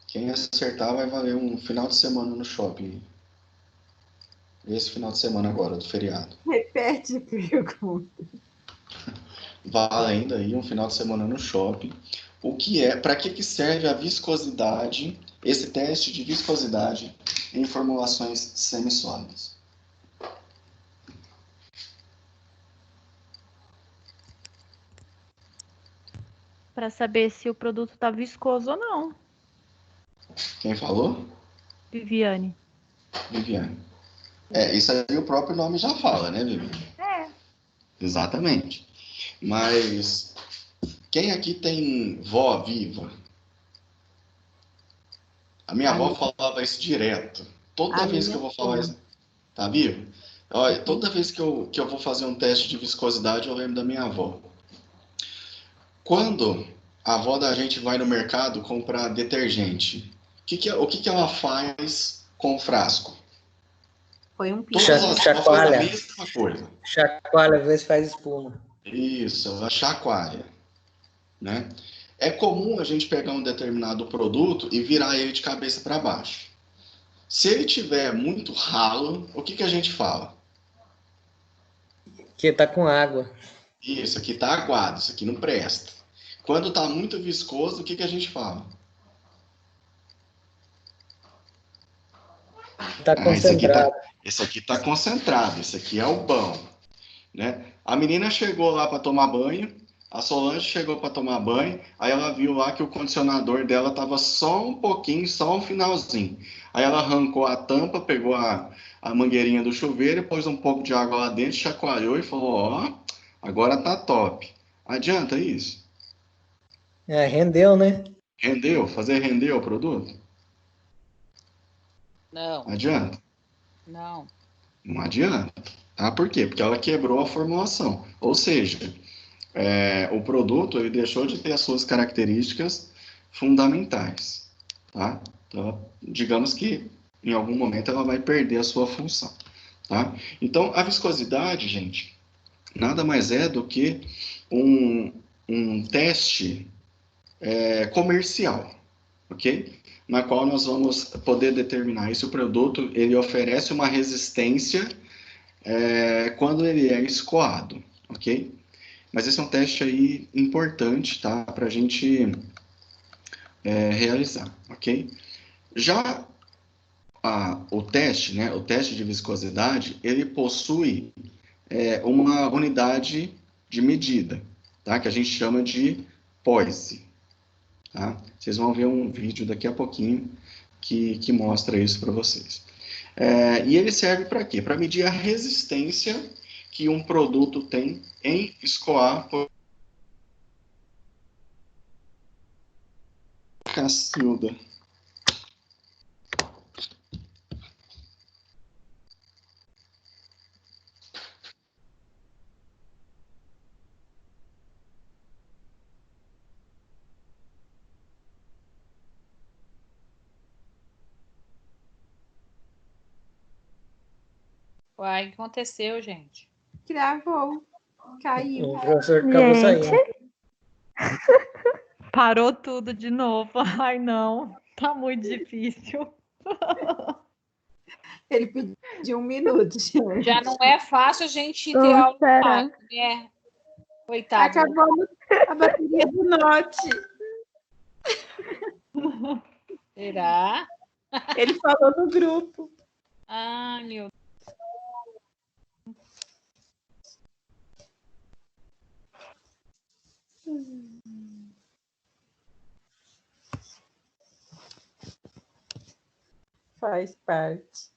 Quem acertar vai valer um final de semana no shopping. Esse final de semana agora, do feriado. Repete a pergunta. Vale ainda aí um final de semana no shopping. Para que serve a viscosidade, esse teste de viscosidade em formulações semissólidas? Para saber se o produto está viscoso ou não. Quem falou? Viviane. Viviane. Isso aí o próprio nome já fala, né, Viviane? Exatamente. Mas quem aqui tem vó viva? A minha avó falava isso direto. Toda vez que eu vou falar isso. Tá vivo? Olha, toda vez que eu vou fazer um teste de viscosidade, eu lembro da minha avó. Quando a avó da gente vai no mercado comprar detergente, o que ela faz com o frasco? Foi um Todas as avós fazem a mesma coisa. Chacoalha, às vezes faz espuma. Isso, ela chacoalha, né? É comum a gente pegar um determinado produto e virar ele de cabeça para baixo. Se ele tiver muito ralo, o que a gente fala? Que tá com água. Isso aqui tá aguado, isso aqui não presta. Quando tá muito viscoso, o que a gente fala? Tá concentrado. Esse aqui tá concentrado, esse aqui é o bom, né? A menina chegou lá para tomar banho, a Solange chegou para tomar banho, aí ela viu lá que o condicionador dela tava só um pouquinho, só um finalzinho. Aí ela arrancou a tampa, pegou a mangueirinha do chuveiro, pôs um pouco de água lá dentro, chacoalhou e falou, ó, agora tá top. Adianta isso? Rendeu, né? Rendeu? Fazer render o produto? Não. Adianta? Não. Não adianta. Tá? Por quê? Porque ela quebrou a formulação. Ou seja, o produto ele deixou de ter as suas características fundamentais. Tá? Então, digamos que em algum momento ela vai perder a sua função. Tá? Então, a viscosidade, gente, nada mais é do que um teste comercial, ok? Na qual nós vamos poder determinar se o produto ele oferece uma resistência quando ele é escoado, ok? Mas esse é um teste aí importante, tá? Para a gente realizar, ok? Já o teste, né? O teste de viscosidade, ele possui uma unidade de medida, tá? Que a gente chama de poise. Tá? Vocês vão ver um vídeo daqui a pouquinho que mostra isso para vocês. E ele serve para quê? Para medir a resistência que um produto tem em escoar por Cacilda. Uai, o que aconteceu, gente? Travou. Caiu. O professor acabou saindo. Gente, Parou tudo de novo. Ai, não. Tá muito difícil. Ele pediu 1 minuto, gente. Já não é fácil a gente ter Vamos aula esperar. online, né? Coitado. Acabamos a bateria do Note. Será? Ele falou no grupo. Ai, meu Faz parte.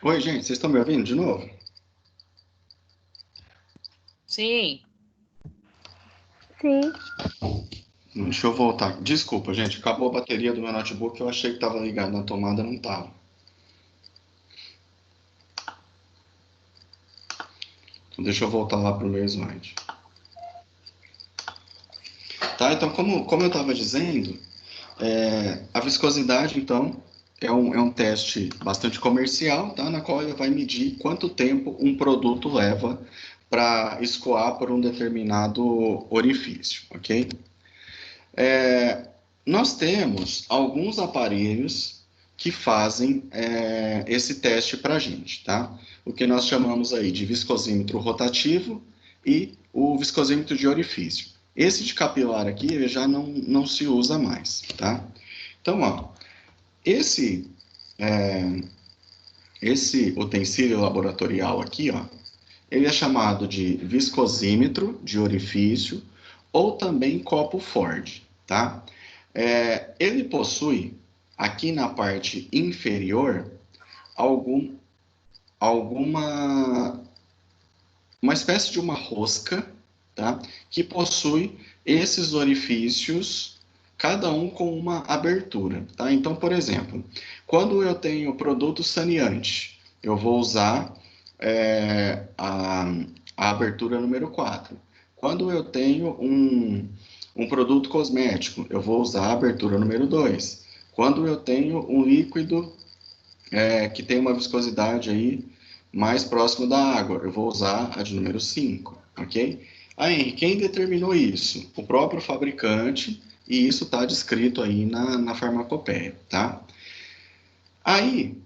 Oi, gente, vocês estão me ouvindo de novo? Sim. sim. Deixa eu voltar. Desculpa, gente, acabou a bateria do meu notebook, eu achei que estava ligado na tomada, não estava. Então, deixa eu voltar lá para o meu slide. Tá, então, como eu estava dizendo, a viscosidade, então, é um teste bastante comercial, tá, na qual ele vai medir quanto tempo um produto leva para escoar por um determinado orifício, ok? Nós temos alguns aparelhos que fazem esse teste para a gente, tá? O que nós chamamos aí de viscosímetro rotativo e o viscosímetro de orifício. Esse de capilar aqui ele já não se usa mais, tá? Então, ó, esse utensílio laboratorial aqui, ó, ele é chamado de viscosímetro de orifício ou também copo Ford, tá? Ele possui aqui na parte inferior uma espécie de uma rosca, tá? Que possui esses orifícios, cada um com uma abertura, tá? Então, por exemplo, quando eu tenho produto saneante, eu vou usar a abertura número 4. Quando eu tenho um produto cosmético, eu vou usar a abertura número 2. Quando eu tenho um líquido que tem uma viscosidade aí mais próximo da água, eu vou usar a de número 5, ok? Aí, quem determinou isso? O próprio fabricante, e isso está descrito aí na farmacopeia, tá? Aí,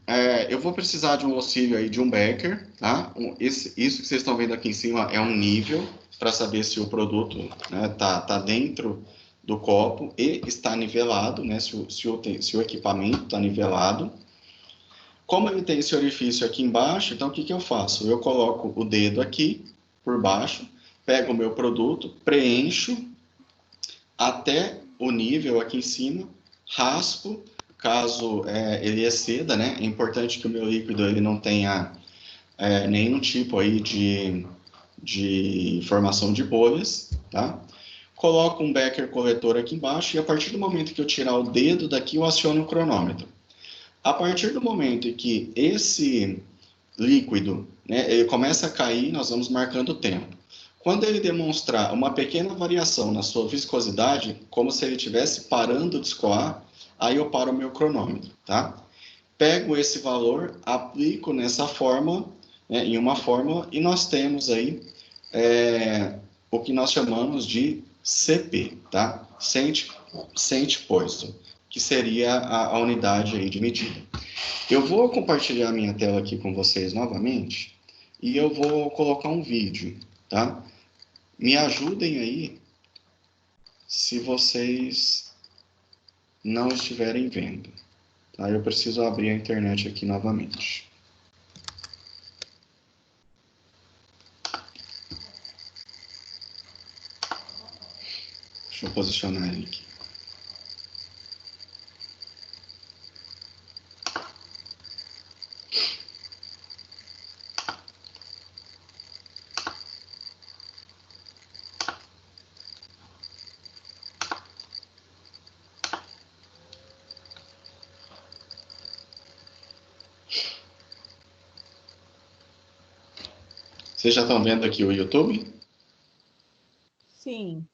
eu vou precisar de um auxílio aí de um Becker, tá? Isso que vocês estão vendo aqui em cima é um nível para saber se o produto, né, tá dentro do copo e está nivelado, né? Se o equipamento está nivelado. Como ele tem esse orifício aqui embaixo, então o que eu faço? Eu coloco o dedo aqui por baixo, pego o meu produto, preencho até o nível aqui em cima, raspo, caso ele exceda, né? É importante que o meu líquido ele não tenha nenhum tipo aí de formação de bolhas, tá? Coloco um Becker coletor aqui embaixo e a partir do momento que eu tirar o dedo daqui, eu aciono o cronômetro. A partir do momento em que esse líquido, né, ele começa a cair, nós vamos marcando o tempo. Quando ele demonstrar uma pequena variação na sua viscosidade, como se ele estivesse parando de escoar, aí eu paro o meu cronômetro, tá? Pego esse valor, aplico nessa fórmula, né, em uma fórmula, e nós temos aí o que nós chamamos de CP, tá? Cent Poison, que seria a unidade aí de medida. Eu vou compartilhar minha tela aqui com vocês novamente, e eu vou colocar um vídeo, tá? Me ajudem aí se vocês não estiverem vendo. Tá? Eu preciso abrir a internet aqui novamente. Deixa eu posicionar ele aqui. Vocês já estão vendo aqui o YouTube? Sim.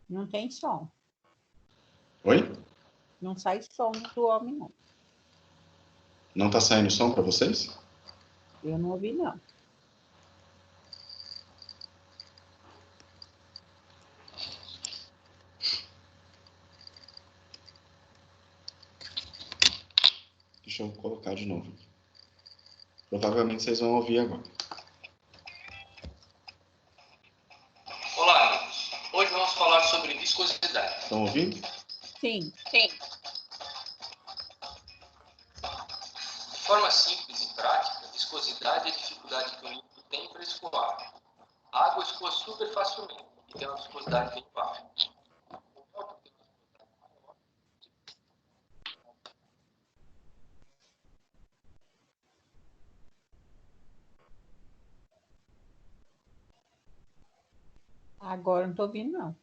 Não tem som. Oi? Não sai som do homem, não. Não está saindo som para vocês? Eu não ouvi, não. Deixa eu colocar de novo. Provavelmente vocês vão ouvir agora. Olá, amigos. Hoje vamos falar sobre viscosidade. Estão ouvindo? Sim. De forma simples e prática, viscosidade é a dificuldade que o líquido tem para escoar. A água escoa super facilmente, porque tem uma viscosidade bem baixa. Agora não estou ouvindo, não.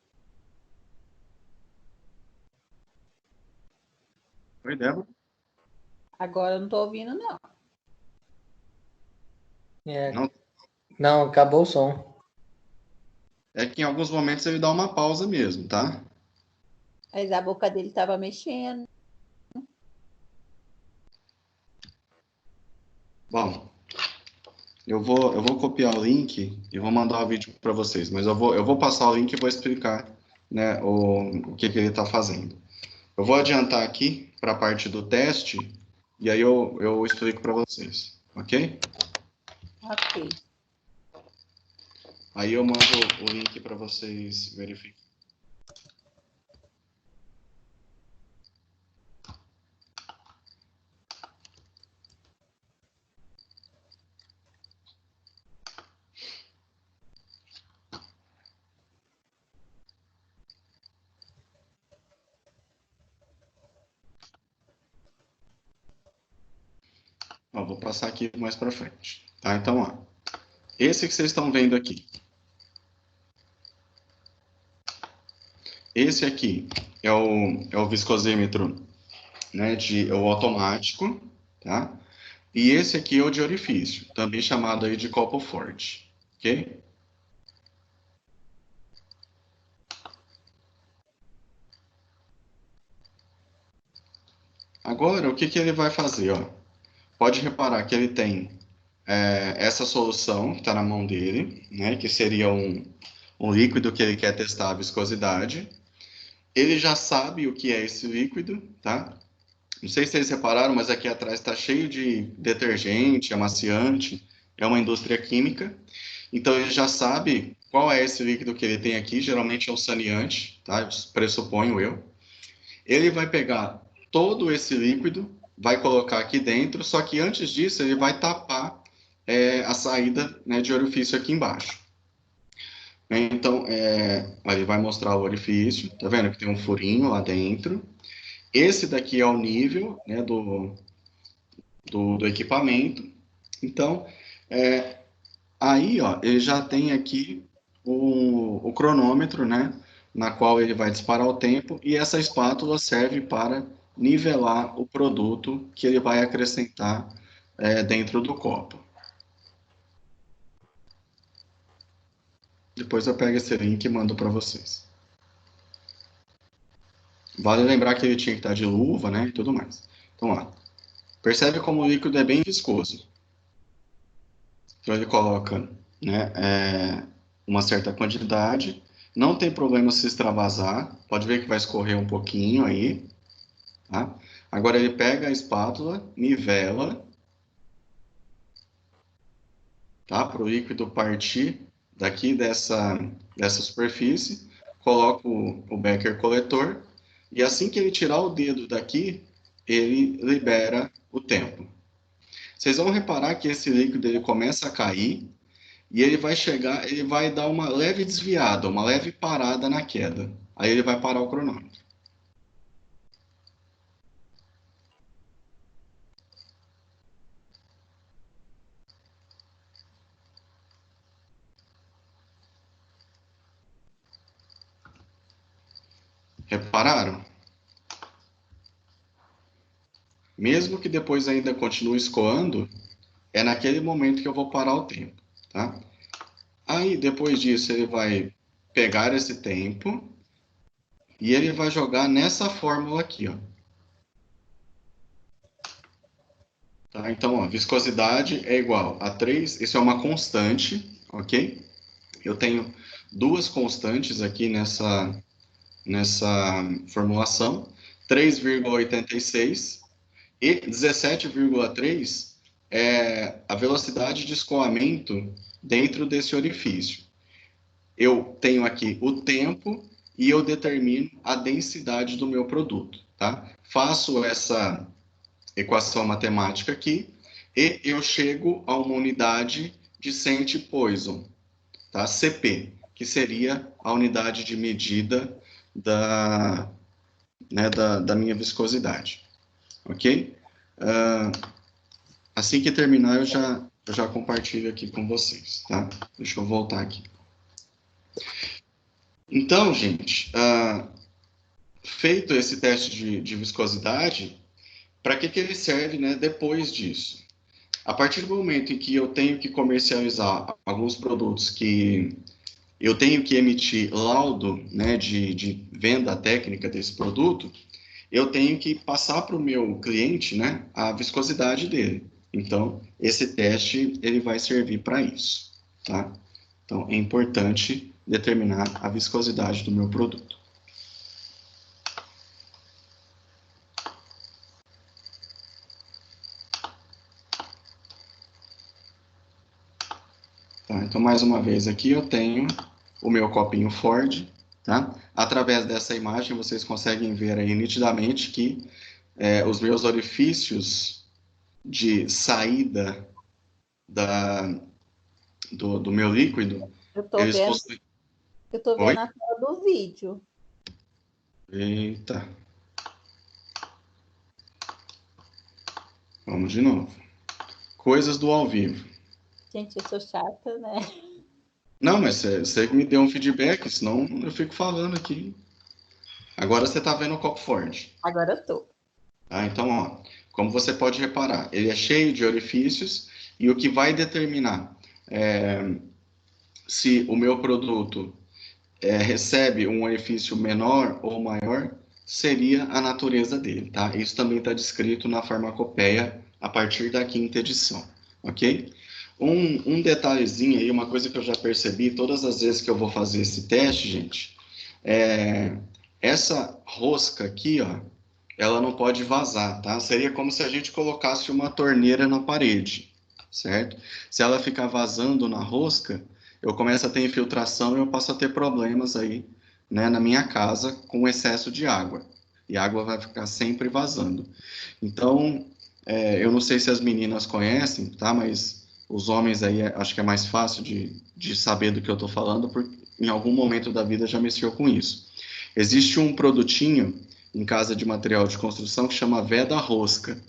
Oi, Débora? Agora eu não estou ouvindo, não. Não, acabou o som. É que em alguns momentos ele dá uma pausa mesmo, tá? Mas a boca dele estava mexendo. Bom, eu vou copiar o link e vou mandar o vídeo para vocês, mas eu vou passar o link e vou explicar, né, o que ele está fazendo. Eu vou adiantar aqui para a parte do teste e aí eu explico para vocês, ok? Ok. Aí eu mando o link para vocês verificarem. Ó, vou passar aqui mais para frente, tá? Então, ó, esse que vocês estão vendo aqui. Esse aqui é o viscosímetro, né, o automático, tá? E esse aqui é o de orifício, também chamado aí de copo forte, ok? Agora, o que que ele vai fazer, ó? Pode reparar que ele tem essa solução que está na mão dele, né? Que seria um líquido que ele quer testar a viscosidade. Ele já sabe o que é esse líquido, tá? Não sei se vocês repararam, mas aqui atrás está cheio de detergente, amaciante, é uma indústria química. Então ele já sabe qual é esse líquido que ele tem aqui, geralmente é o saneante, tá? Pressuponho eu. Ele vai pegar todo esse líquido, vai colocar aqui dentro, só que antes disso ele vai tapar a saída, né, de orifício aqui embaixo. Então, ele vai mostrar o orifício, tá vendo que tem um furinho lá dentro. Esse daqui é o nível, né, do equipamento. Então, aí, ó, ele já tem aqui o cronômetro, né, na qual ele vai disparar o tempo, e essa espátula serve para nivelar o produto que ele vai acrescentar dentro do copo. Depois eu pego esse link e mando para vocês. Vale lembrar que ele tinha que estar de luva, né, e tudo mais. Então, ó, percebe como o líquido é bem viscoso. Então, ele coloca, né, uma certa quantidade. Não tem problema se extravasar. Pode ver que vai escorrer um pouquinho aí. Tá? Agora, ele pega a espátula, nivela, tá? Para o líquido partir daqui dessa superfície. Coloca o Becker coletor. E assim que ele tirar o dedo daqui, ele libera o tempo. Vocês vão reparar que esse líquido ele começa a cair e ele vai dar uma leve desviada, uma leve parada na queda. Aí ele vai parar o cronômetro. Repararam? Mesmo que depois ainda continue escoando, é naquele momento que eu vou parar o tempo, tá? Aí, depois disso, ele vai pegar esse tempo e ele vai jogar nessa fórmula aqui, ó. Tá? Então, ó, viscosidade é igual a 3, isso é uma constante, ok? Eu tenho duas constantes aqui nessa formulação, 3,86 e 17,3 é a velocidade de escoamento dentro desse orifício. Eu tenho aqui o tempo e eu determino a densidade do meu produto, tá? Faço essa equação matemática aqui e eu chego a uma unidade de centipoison, tá? CP, que seria a unidade de medida da minha viscosidade, ok? Assim que terminar, eu já compartilho aqui com vocês, tá? Deixa eu voltar aqui. Então, gente, feito esse teste de viscosidade, para que ele serve, né, depois disso? A partir do momento em que eu tenho que comercializar alguns produtos que eu tenho que emitir laudo, né, de venda técnica desse produto, eu tenho que passar para o meu cliente, né, a viscosidade dele. Então, esse teste ele vai servir para isso, tá? Então, é importante determinar a viscosidade do meu produto. Tá? Então, mais uma vez aqui eu tenho o meu copinho Ford, tá? Através dessa imagem vocês conseguem ver aí nitidamente que os meus orifícios de saída do meu líquido, Eu tô eles vendo, possuem... eu tô Oi? vendo a tela do vídeo. Eita. Vamos de novo. Coisas do ao vivo. Gente, eu sou chata, né? Não, mas você me deu um feedback, senão eu fico falando aqui. Agora você está vendo o copo Ford. Agora eu tô. Tá? Então, ó, como você pode reparar, ele é cheio de orifícios e o que vai determinar se o meu produto recebe um orifício menor ou maior seria a natureza dele, tá? Isso também está descrito na farmacopeia a partir da 5ª edição, ok? Um detalhezinho aí, uma coisa que eu já percebi todas as vezes que eu vou fazer esse teste, gente, essa rosca aqui, ó, ela não pode vazar, tá? Seria como se a gente colocasse uma torneira na parede, certo? Se ela ficar vazando na rosca, eu começo a ter infiltração e eu passo a ter problemas aí, né, na minha casa com excesso de água. E a água vai ficar sempre vazando. Então, eu não sei se as meninas conhecem, tá? Mas os homens aí, acho que é mais fácil de saber do que eu estou falando, porque em algum momento da vida já mexeu com isso. Existe um produtinho em casa de material de construção que chama veda rosca.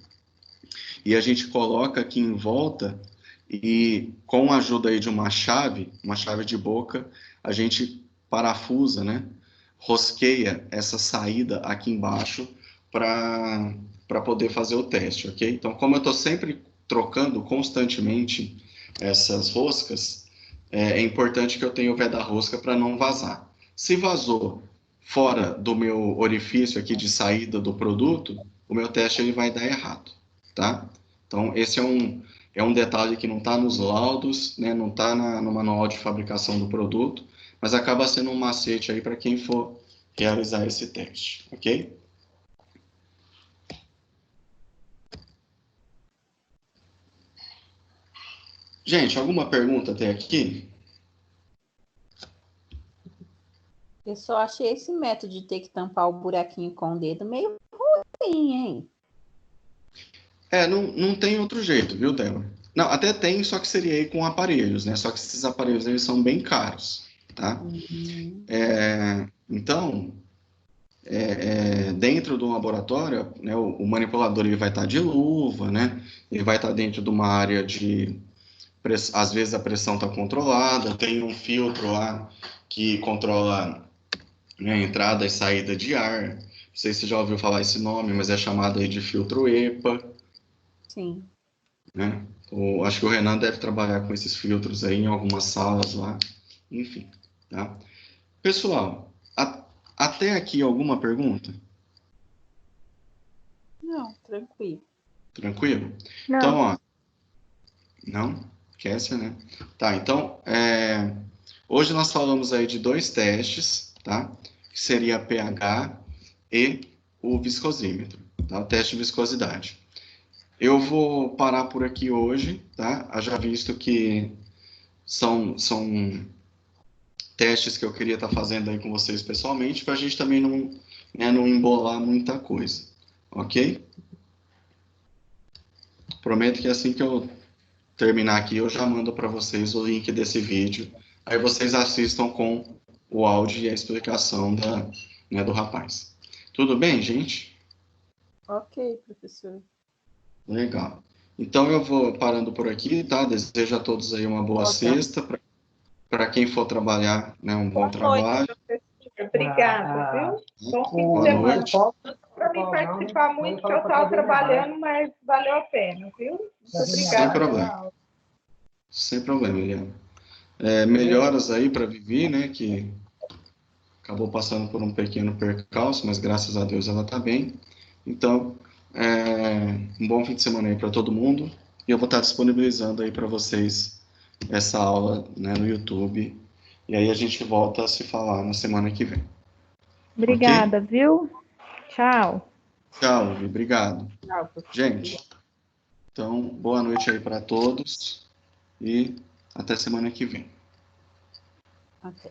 E a gente coloca aqui em volta e com a ajuda aí de uma chave de boca, a gente parafusa, né? Rosqueia essa saída aqui embaixo para poder fazer o teste, ok? Então, como eu estou sempre trocando constantemente essas roscas, é importante que eu tenha o veda-rosca para não vazar. Se vazou fora do meu orifício aqui de saída do produto, o meu teste ele vai dar errado, tá? Então, esse é um detalhe que não está nos laudos, né? Não está no manual de fabricação do produto, mas acaba sendo um macete aí para quem for realizar esse teste, ok? Gente, alguma pergunta até aqui? Eu só achei esse método de ter que tampar o buraquinho com o dedo meio ruim, hein? Não tem outro jeito, viu, Débora? Não, até tem, só que seria aí com aparelhos, né? Só que esses aparelhos, eles são bem caros, tá? Então, dentro do laboratório, né, o manipulador ele vai estar de luva, né? Ele vai estar dentro de uma área de... Às vezes a pressão está controlada, tem um filtro lá que controla, né, a entrada e saída de ar. Não sei se você já ouviu falar esse nome, mas é chamado aí de filtro EPA. Sim. Né? Acho que o Renan deve trabalhar com esses filtros aí em algumas salas lá. Enfim, tá? Pessoal, até aqui alguma pergunta? Não, tranquilo. Tranquilo? Não. Então, ó... Não? Kessia, né? Tá, então, hoje nós falamos aí de 2 testes, tá? Que seria pH e o viscosímetro, tá? O teste de viscosidade. Eu vou parar por aqui hoje, tá? Haja visto que são testes que eu queria estar fazendo aí com vocês pessoalmente, para a gente também não embolar muita coisa, ok? Prometo que assim que eu terminar aqui, eu já mando para vocês o link desse vídeo, aí vocês assistam com o áudio e a explicação do rapaz. Tudo bem, gente? Ok, professor. Legal. Então eu vou parando por aqui, tá? Desejo a todos aí uma boa sexta. Para quem for trabalhar, né, um bom trabalho. Obrigada, viu? Bom fim de Boa semana. noite. Para mim participar muito, porque eu estava trabalhando, mas valeu a pena, viu? Muito obrigada. Sem problema. Sem problema, Eliana. Melhoras aí para Vivi, né, que acabou passando por um pequeno percalço, mas graças a Deus ela está bem. Então, um bom fim de semana aí para todo mundo. E eu vou estar disponibilizando aí para vocês essa aula, né, no YouTube. E aí a gente volta a se falar na semana que vem. Obrigada, Okay? viu? Tchau. Tchau, Vivi. Obrigado. Tchau, professor. Gente, então, boa noite aí para todos e até semana que vem. Até.